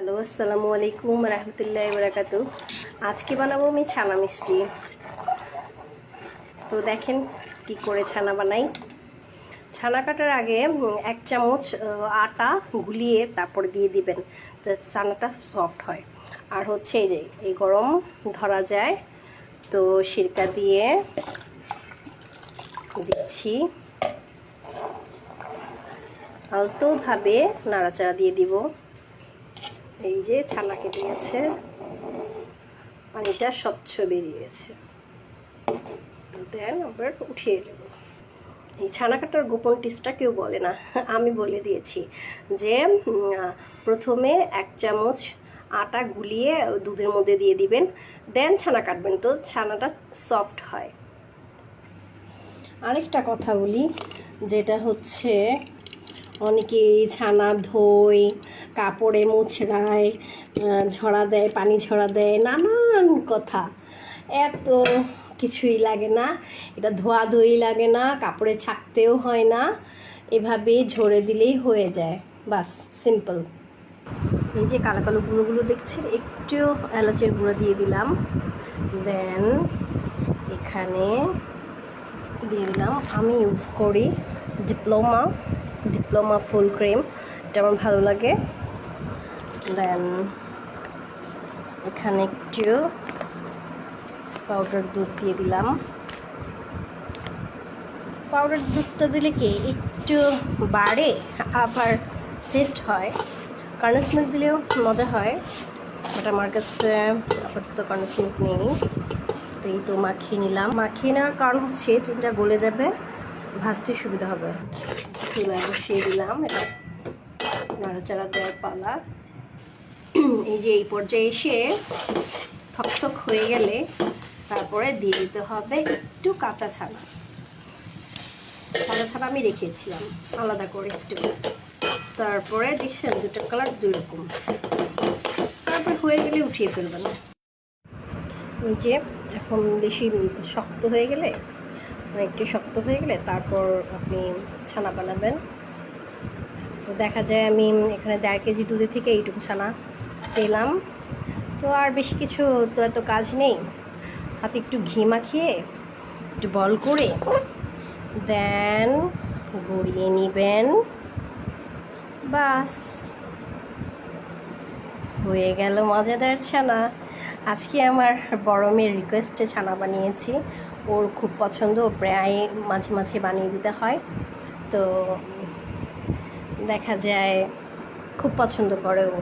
Hello, আসসালামু আলাইকুম রহমতুল্লাহি বারাকাতু। আজকে বানাবো আমি ছানা মিষ্টি। তো দেখেন কি করে ছানা বানাই। ছানা কাটার আগে 1 চামচ আটা গুলিয়ে তারপর দিয়ে দিবেন, তো ছানাটা সফট হয়। আর হচ্ছে এই যে এই গরম ধরা যায়, তো সিরকা দিয়ে দিচ্ছি, আলতোভাবে নাড়াচাড়া দিয়ে দিব। এই যে ছানা কেটে গেছে, পানিটা স্বচ্ছ বেরিয়ে গেছে, দেন আবার উঠিয়ে নেব। এই ছানা কাটার গোপন টিপসটা কেউ বলে না, আমি বলে দিয়েছি যে প্রথমে 1 চামচ আটা গুলিয়ে দুধের মধ্যে দিয়ে দিবেন, দেন ছানা কাটবেন, তো ছানাটা সফট হয়। আরেকটা কথা বলি, যেটা হচ্ছে অনেকেই ছানা ধোয়, কাপড়ে মুছড়ায়, ঝরা দেয়, পানি ঝরা দেয়, নানান কথা। এত কিছুই লাগে না, এটা ধোয়াধুয়ি লাগে না, কাপড়ে ছাকতেও হয় না, এভাবেই ঝরে দিলেই হয়ে যায়, বাস সিম্পল। এই যে কালো কালো গুঁড়োগুলো দেখছেন, একটু এলাচের গুঁড়ো দিয়ে দিলাম, দেন এখানে দিয়ে দিলাম, আমি ইউজ করি ডিপ্লোমা ফুল ক্রিম, এটা আমার ভালো লাগে। দেন এখানে একটু পাউডার দুধ দিয়ে দিলাম। পাউডার দুধটা দিলে কি একটু বাড়ে, আবার টেস্ট হয়। কর্নেস মিল্ক দিলেও মজা হয়, বাট আমার কাছে আপাতত কর্নেস মিল্ক নেই, তো এই তো মাখিয়ে নিলাম। মাখিয়ে নেওয়ার কারণ হচ্ছে চিনিটা গলে যাবে, ভাজতে সুবিধা হবে। চুলায় বসিয়ে দিলাম, এটা নাড়াচাড়া দেওয়ার পালা। এই যে এই পর্যায়ে এসে থকথক হয়ে গেলে তারপরে দিয়ে দিতে হবে একটু কাঁচা ছানা। আমি রেখেছিলাম আলাদা করে একটু, তারপরে দেখছেন দুটো কালার দুই রকম। তারপর হয়ে গেলে উঠিয়ে ফেলবেন। এই যে এখন বেশি শক্ত হয়ে গেলে, একটু শক্ত হয়ে গেলে তারপর আপনি ছানা বানাবেন। তো দেখা যায় আমি এখানে 1.5 কেজি দুধে থেকে এইটুকু ছানা পেলাম। তো আর বেশি কিছু তো এত কাজ নেই, হাতে একটু ঘি মাখিয়ে একটু বল করে দেন গড়িয়ে নেবেন, বাস হয়ে গেল মজাদার ছানা। আজকে আমার বড় মেয়ের রিকোয়েস্টে ছানা বানিয়েছি, ওর খুব পছন্দ, প্রায় মাঝে মাঝে বানিয়ে দিতে হয়, তো দেখা যায় খুব পছন্দ করে ও।